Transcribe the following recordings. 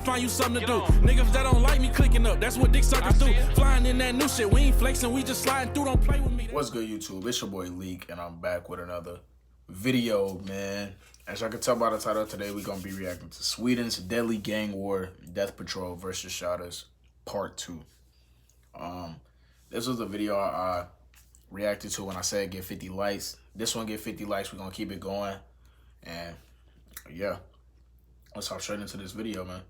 find you something to do. Niggas that don't like me clicking up, that's what dick suckers do. Flying in that new shit, we ain't flexing, we just sliding through, don't play with me. What's good, YouTube? It's your boy Leak, and I'm back with another video, man. As y'all can tell by the title, today we're gonna be reacting to Sweden's Deadly Gang War, Death Patrol versus Shottaz, Part 2. This was the video I reacted to when I said get 50 likes. This one get 50 likes, we're gonna keep it going. And yeah, let's hop straight into this video, man.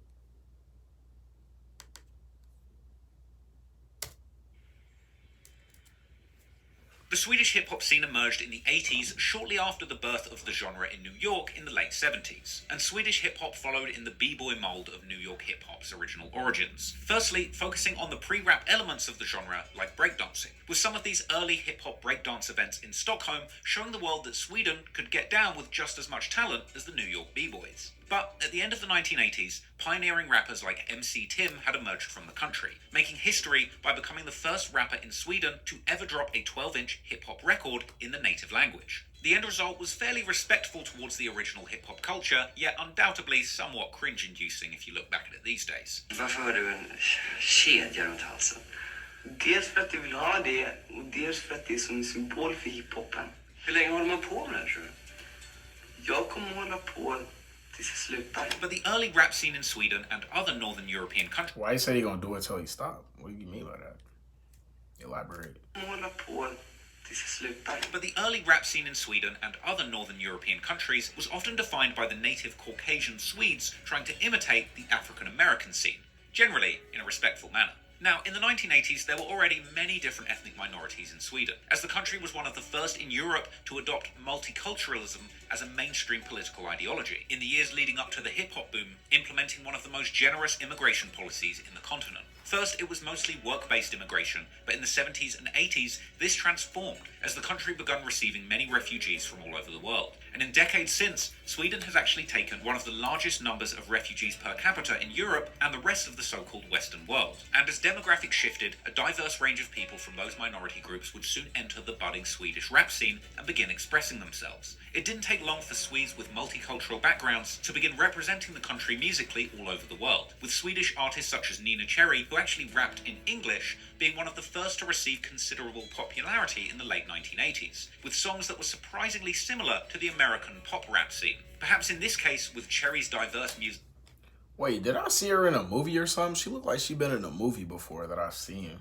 The Swedish hip-hop scene emerged in the 80s, shortly after the birth of the genre in New York in the late 70s, and Swedish hip-hop followed in the b-boy mold of New York hip-hop's original origins. Firstly, focusing on the pre-rap elements of the genre, like breakdancing, with some of these early hip-hop breakdance events in Stockholm showing the world that Sweden could get down with just as much talent as the New York b-boys. But at the end of the 1980s, pioneering rappers like MC Tim had emerged from the country, making history by becoming the first rapper in Sweden to ever drop a 12-inch hip-hop record in the native language. The end result was fairly respectful towards the original hip-hop culture, yet undoubtedly somewhat cringe-inducing if you look back at it these days. Varför har du en kedja runt halsen? Dels för att du vill ha det, och dels för att det är som en symbol för hiphopen. Hur länge håller man på med det, tror du? Jag kommer hålla på. But the early rap scene in Sweden and other northern European countries... Why you say you gonna do it till he stop? What do you mean by that? Elaborate. But the early rap scene in Sweden and other northern European countries was often defined by the native Caucasian Swedes trying to imitate the African-American scene, generally in a respectful manner. Now, in the 1980s, there were already many different ethnic minorities in Sweden, as the country was one of the first in Europe to adopt multiculturalism as a mainstream political ideology, in the years leading up to the hip-hop boom, implementing one of the most generous immigration policies in the continent. First, it was mostly work-based immigration, but in the 70s and 80s, this transformed as the country began receiving many refugees from all over the world. And in decades since, Sweden has actually taken one of the largest numbers of refugees per capita in Europe and the rest of the so-called Western world. And as demographics shifted, a diverse range of people from those minority groups would soon enter the budding Swedish rap scene and begin expressing themselves. It didn't take long for Swedes with multicultural backgrounds to begin representing the country musically all over the world, with Swedish artists such as Nina Cherry, who actually rapped in English, being one of the first to receive considerable popularity in the late 1980s, with songs that were surprisingly similar to the American pop rap scene. Perhaps in this case, with Cherry's diverse music... Wait, did I see her in a movie or something? She looked like she'd been in a movie before that I've seen.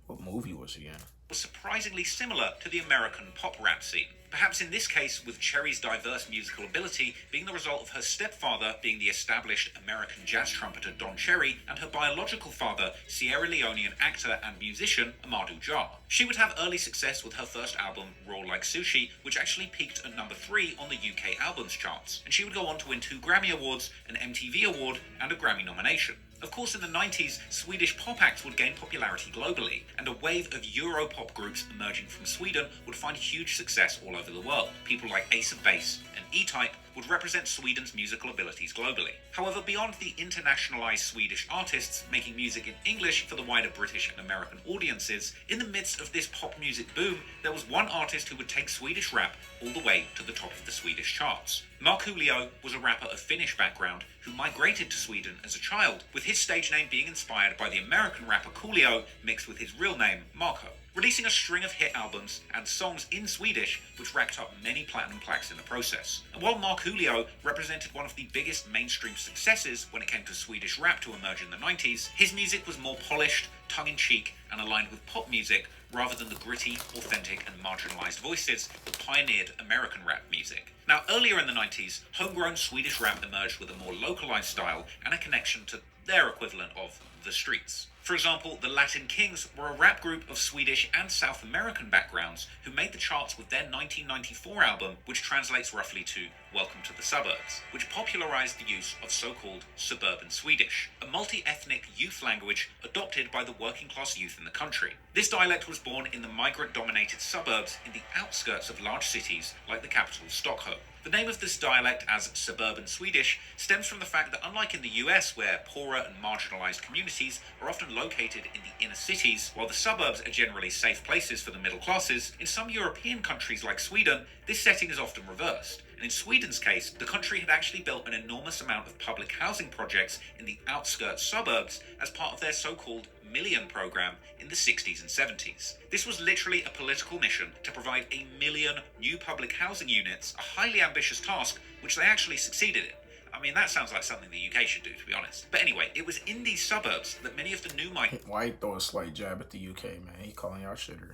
What movie was she in? Was surprisingly similar to the American pop rap scene. Perhaps in this case, with Cherry's diverse musical ability being the result of her stepfather being the established American jazz trumpeter Don Cherry and her biological father, Sierra Leonean actor and musician Amadou Jah. She would have early success with her first album, Raw Like Sushi, which actually peaked at number 3 on the UK albums charts, and she would go on to win 2 Grammy Awards, an MTV Award, and a Grammy nomination. Of course, in the 90s, Swedish pop acts would gain popularity globally, and a wave of Europop groups emerging from Sweden would find huge success all over the world. People like Ace of Base and E-Type would represent Sweden's musical abilities globally. However, beyond the internationalized Swedish artists making music in English for the wider British and American audiences, in the midst of this pop music boom, there was one artist who would take Swedish rap all the way to the top of the Swedish charts. Markoolio was a rapper of Finnish background who migrated to Sweden as a child, with his stage name being inspired by the American rapper Coolio mixed with his real name, Marco, releasing a string of hit albums and songs in Swedish which racked up many platinum plaques in the process. And while Markoolio represented one of the biggest mainstream successes when it came to Swedish rap to emerge in the 90s, his music was more polished, tongue-in-cheek, and aligned with pop music rather than the gritty, authentic, and marginalized voices that pioneered American rap music. Now, earlier in the 90s, homegrown Swedish rap emerged with a more localized style and a connection to their equivalent of the streets. For example, the Latin Kings were a rap group of Swedish and South American backgrounds who made the charts with their 1994 album, which translates roughly to Welcome to the Suburbs, which popularized the use of so-called suburban Swedish, a multi-ethnic youth language adopted by the working-class youth in the country. This dialect was born in the migrant-dominated suburbs in the outskirts of large cities like the capital Stockholm. The name of this dialect as suburban Swedish stems from the fact that unlike in the US, where poorer and marginalized communities are often located in the inner cities, while the suburbs are generally safe places for the middle classes, in some European countries like Sweden, this setting is often reversed, And in Sweden's case, the country had actually built an enormous amount of public housing projects in the outskirts suburbs as part of their so-called Million program in the 60s and 70s. This was literally a political mission to provide 1 million new public housing units, a highly ambitious task which they actually succeeded in. I mean, that sounds like something the UK should do, to be honest. But anyway, it was in these suburbs that many of the new migrants... Why you throw a slight jab at the UK, man? He calling y'all shitter.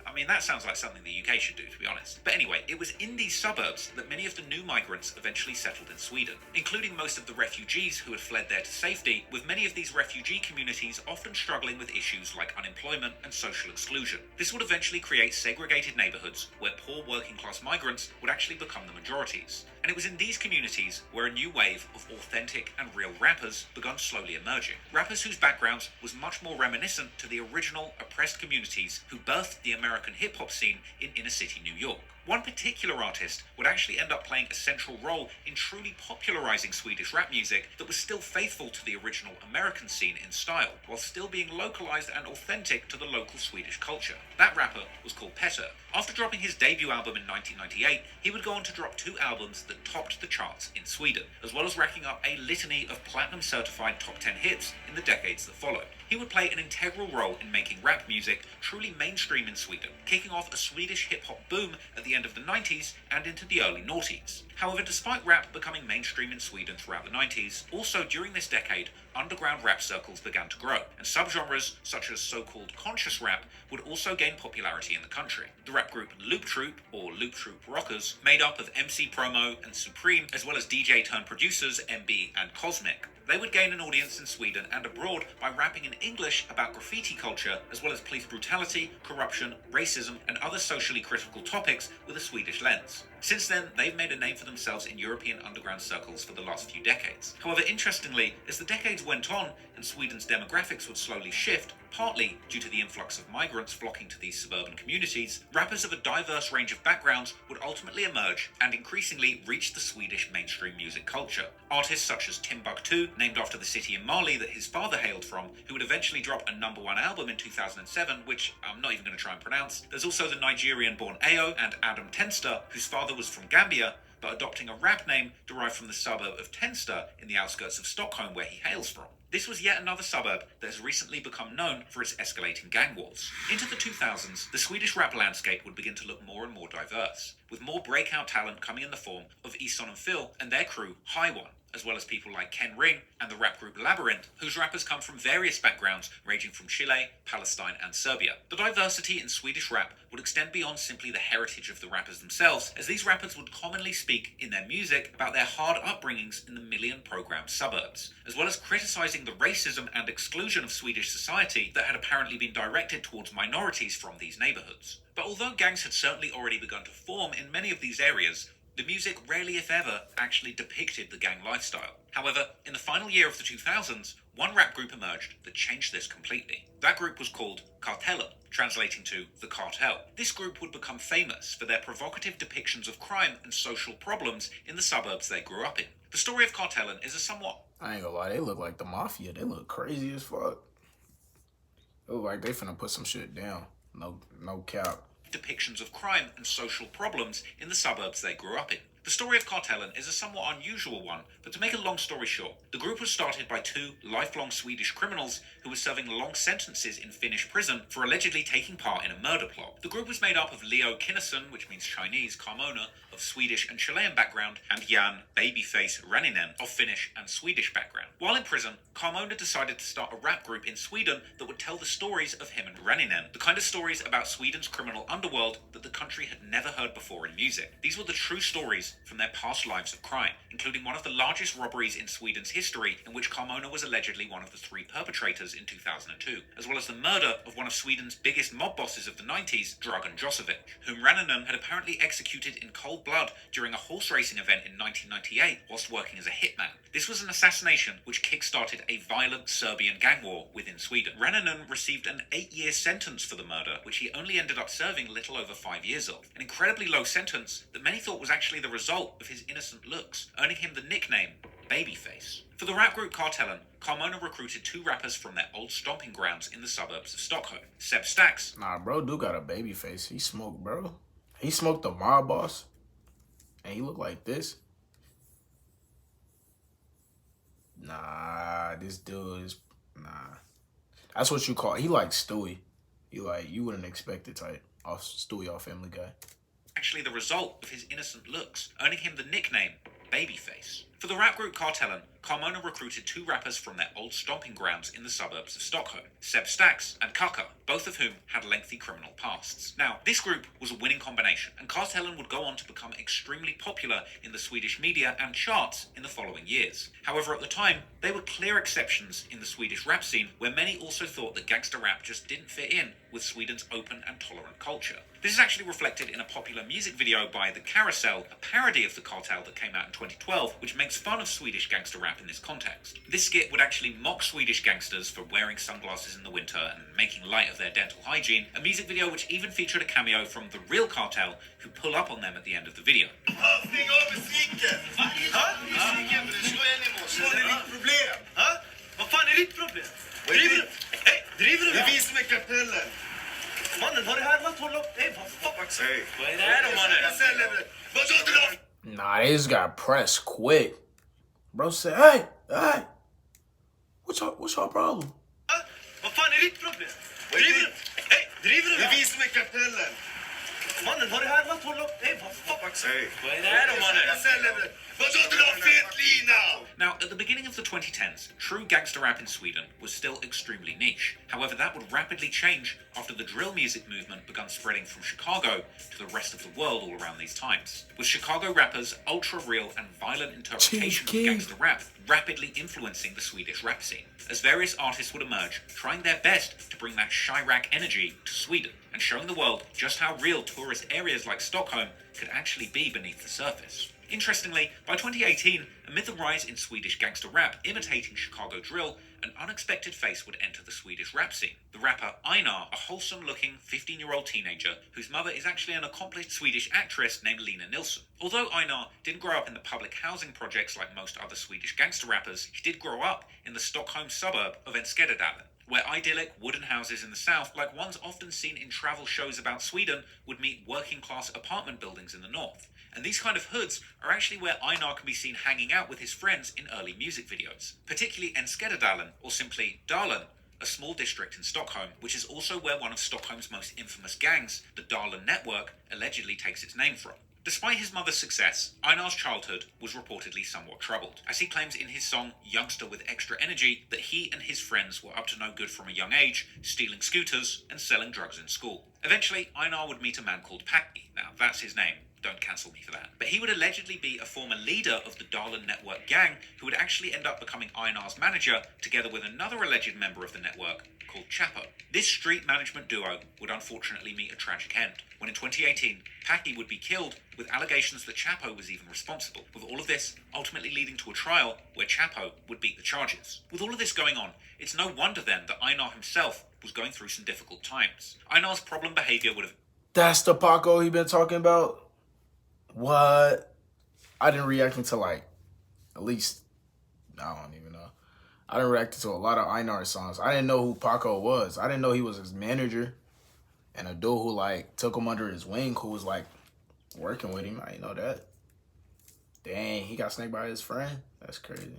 I mean, that sounds like something the UK should do, to be honest. But anyway, it was in these suburbs that many of the new migrants eventually settled in Sweden, including most of the refugees who had fled there to safety, with many of these refugee communities often struggling with issues like unemployment and social exclusion. This would eventually create segregated neighborhoods where poor working-class migrants would actually become the majorities. And it was in these communities where a new wave of authentic and real rappers began slowly emerging. Rappers whose backgrounds was much more reminiscent to the original oppressed communities who birthed the American hip-hop scene in inner-city New York. One particular artist would actually end up playing a central role in truly popularizing Swedish rap music that was still faithful to the original American scene in style, while still being localized and authentic to the local Swedish culture. That rapper was called Petter. After dropping his debut album in 1998, he would go on to drop 2 albums that topped the charts in Sweden, as well as racking up a litany of platinum-certified top 10 hits in the decades that followed. He would play an integral role in making rap music truly mainstream in Sweden, kicking off a Swedish hip-hop boom at the end of the 90s and into the early noughties. However, despite rap becoming mainstream in Sweden throughout the 90s, also during this decade, underground rap circles began to grow, and subgenres such as so-called conscious rap would also gain popularity in the country. The rap group Loop Troop, or Loop Troop Rockers, made up of MC Promo and Supreme, as well as DJ-turned-producers MB and Cosmic. They would gain an audience in Sweden and abroad by rapping in English about graffiti culture, as well as police brutality, corruption, racism, and other socially critical topics with a Swedish lens. Since then, they've made a name for themselves in European underground circles for the last few decades. However, interestingly, as the decades went on and Sweden's demographics would slowly shift, partly due to the influx of migrants flocking to these suburban communities, rappers of a diverse range of backgrounds would ultimately emerge and increasingly reach the Swedish mainstream music culture. Artists such as Timbuktu, named after the city in Mali that his father hailed from, who would eventually drop a #1 album in 2007, which I'm not even going to try and pronounce. There's also the Nigerian-born Ayo and Adam Tenster, whose father was from Gambia, but adopting a rap name derived from the suburb of Tensta in the outskirts of Stockholm where he hails from. This was yet another suburb that has recently become known for its escalating gang wars. Into the 2000s, the Swedish rap landscape would begin to look more and more diverse, with more breakout talent coming in the form of Ison and Phil and their crew High One, as well as people like Ken Ring and the rap group Labyrinth, whose rappers come from various backgrounds ranging from Chile, Palestine and Serbia. The diversity in Swedish rap would extend beyond simply the heritage of the rappers themselves, as these rappers would commonly speak in their music about their hard upbringings in the Million program suburbs, as well as criticizing the racism and exclusion of Swedish society that had apparently been directed towards minorities from these neighborhoods. But although gangs had certainly already begun to form in many of these areas, the music rarely, if ever, actually depicted the gang lifestyle. However, in the final year of the 2000s, one rap group emerged that changed this completely. That group was called Kartellen, translating to The Cartel. This group would become famous for their provocative depictions of crime and social problems in the suburbs they grew up in. The story of Kartellen is a somewhat... I ain't gonna lie, they look like the mafia. They look crazy as fuck. They look like they finna put some shit down. No cap. Depictions of crime and social problems in the suburbs they grew up in. The story of Kartellen is a somewhat unusual one, but to make a long story short, the group was started by 2 lifelong Swedish criminals who were serving long sentences in Finnish prison for allegedly taking part in a murder plot. The group was made up of Leo Kinnusen, which means Chinese, Carmona, of Swedish and Chilean background, and Jan Babyface Ranninen, of Finnish and Swedish background. While in prison, Carmona decided to start a rap group in Sweden that would tell the stories of him and Ranninen, the kind of stories about Sweden's criminal underworld that the country had never heard before in music. These were the true stories from their past lives of crime, including one of the largest robberies in Sweden's history, in which Carmona was allegedly one of the 3 perpetrators in 2002, as well as the murder of one of Sweden's biggest mob bosses of the 90s, Dragan Josovic, whom Ranninen had apparently executed in cold blood during a horse racing event in 1998 whilst working as a hitman. This was an assassination which kick-started a violent Serbian gang war within Sweden. Ranninen received an 8-year sentence for the murder, which he only ended up serving little over 5 years of. An incredibly low sentence that many thought was actually the result of his innocent looks, earning him the nickname Babyface. For the rap group Kartellen, Carmona recruited 2 rappers from their old stomping grounds in the suburbs of Stockholm. Seb Stacks. Nah, bro do got a baby face. He smoked, bro. He smoked the mob boss. And he looked like this. Nah, this dude is nah. That's what you call. He like Stewie. You wouldn't expect it type off Stewie off Family Guy. Actually the result of his innocent looks, earning him the nickname Babyface. For the rap group Kartellen, Carmona recruited 2 rappers from their old stomping grounds in the suburbs of Stockholm, Seb Stax and Kaka, both of whom had lengthy criminal pasts. Now, this group was a winning combination, and Kartellen would go on to become extremely popular in the Swedish media and charts in the following years. However, at the time, they were clear exceptions in the Swedish rap scene, where many also thought that gangster rap just didn't fit in with Sweden's open and tolerant culture. This is actually reflected in a popular music video by The Carousel, a parody of The Cartel that came out in 2012, which makes fun of Swedish gangster rap in this context. This skit would actually mock Swedish gangsters for wearing sunglasses in the winter and making light of their dental hygiene, a music video which even featured a cameo from the real Cartel, who pull up on them at the end of the video. Nah, they just got pressed quick. Bro said, hey, what's your problem? Vad fan är ditt problem? Driver du? Det är vi som är Kapellen. Mannen, har du härmat honom? Nej, vad fan? Vad är det här då, mannen? Jag säljer. Vad sa du om fet lina? Now, at the beginning of the 2010s, true gangster rap in Sweden was still extremely niche. However, that would rapidly change after the drill music movement began spreading from Chicago to the rest of the world all around these times, with Chicago rappers' ultra-real and violent interpretation of gangster rap rapidly influencing the Swedish rap scene, as various artists would emerge, trying their best to bring that Chirac energy to Sweden, and showing the world just how real tourist areas like Stockholm could actually be beneath the surface. Interestingly, by 2018, amid the rise in Swedish gangster rap imitating Chicago drill, an unexpected face would enter the Swedish rap scene. The rapper Einar, a wholesome-looking 15-year-old teenager whose mother is actually an accomplished Swedish actress named Lena Nilsson. Although Einar didn't grow up in the public housing projects like most other Swedish gangster rappers, he did grow up in the Stockholm suburb of Enskededalen, where idyllic wooden houses in the south, like ones often seen in travel shows about Sweden, would meet working-class apartment buildings in the north. And these kind of hoods are actually where Einar can be seen hanging out with his friends in early music videos, particularly Enskededalen, or simply Dalen, a small district in Stockholm, which is also where one of Stockholm's most infamous gangs, the Dalen Network, allegedly takes its name from. Despite his mother's success, Einar's childhood was reportedly somewhat troubled, as he claims in his song Youngster with Extra Energy that he and his friends were up to no good from a young age, stealing scooters and selling drugs in school. Eventually, Einar would meet a man called Paki. Now, that's his name. Don't cancel me for that. But he would allegedly be a former leader of the Dalen Network gang who would actually end up becoming Einar's manager, together with another alleged member of the network called Chapo. This street management duo would unfortunately meet a tragic end, when in 2018, Paki would be killed with allegations that Chapo was even responsible, with all of this ultimately leading to a trial where Chapo would beat the charges. With all of this going on, it's no wonder then that Einar himself was going through some difficult times. Einar's problem behavior would have... That's the Paco he been talking about? What? I didn't react until like, at least, I don't even know. I didn't react to a lot of Einar songs. I didn't know who Paco was. I didn't know he was his manager. And a dude who like took him under his wing, who was like working with him. I didn't know that. Dang, he got snaked by his friend? That's crazy.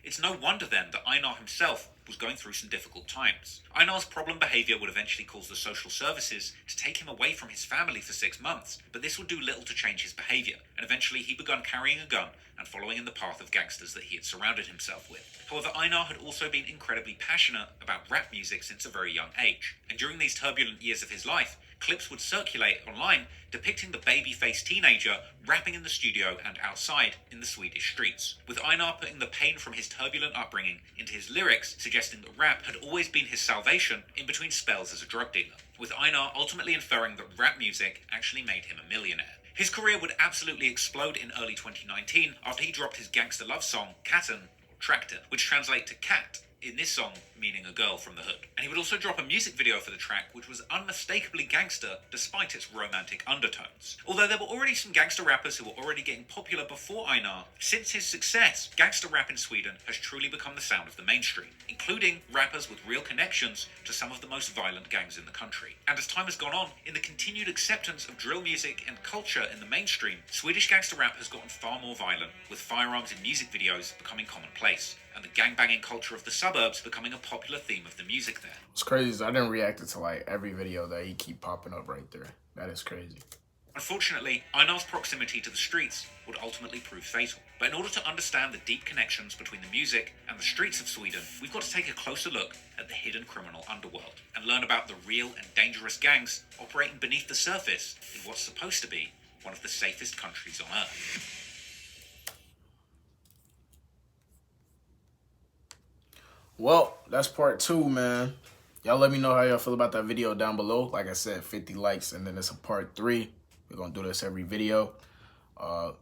It's no wonder then that Einar himself was going through some difficult times. Einar's problem behavior would eventually cause the social services to take him away from his family for 6 months, but this would do little to change his behavior, and eventually he began carrying a gun and following in the path of gangsters that he had surrounded himself with. However, Einar had also been incredibly passionate about rap music since a very young age, and during these turbulent years of his life, clips would circulate online depicting the baby-faced teenager rapping in the studio and outside in the Swedish streets, with Einar putting the pain from his turbulent upbringing into his lyrics, suggesting that rap had always been his salvation in between spells as a drug dealer, with Einar ultimately inferring that rap music actually made him a millionaire. His career would absolutely explode in early 2019 after he dropped his gangster love song, Katten, or Traktor, which translates to cat in this song meaning a girl from the hood. And he would also drop a music video for the track which was unmistakably gangster despite its romantic undertones. Although there were already some gangster rappers who were already getting popular before Einar, since his success, gangster rap in Sweden has truly become the sound of the mainstream, including rappers with real connections to some of the most violent gangs in the country. And as time has gone on, in the continued acceptance of drill music and culture in the mainstream, Swedish gangster rap has gotten far more violent, with firearms in music videos becoming commonplace, and the gangbanging culture of the suburbs becoming a popular theme of the music there. What's crazy is I didn't react to like every video that he keep popping up right there. That is crazy. Unfortunately, Einar's proximity to the streets would ultimately prove fatal. But in order to understand the deep connections between the music and the streets of Sweden, we've got to take a closer look at the hidden criminal underworld and learn about the real and dangerous gangs operating beneath the surface in what's supposed to be one of the safest countries on earth. Well, that's part 2, man. Y'all let me know how y'all feel about that video down below. Like I said, 50 likes, and then it's a part 3. We're going to do this every video.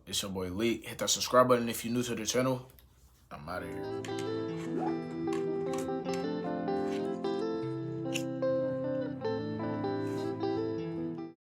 It's your boy Leak. Hit that subscribe button if you're new to the channel. I'm out of here.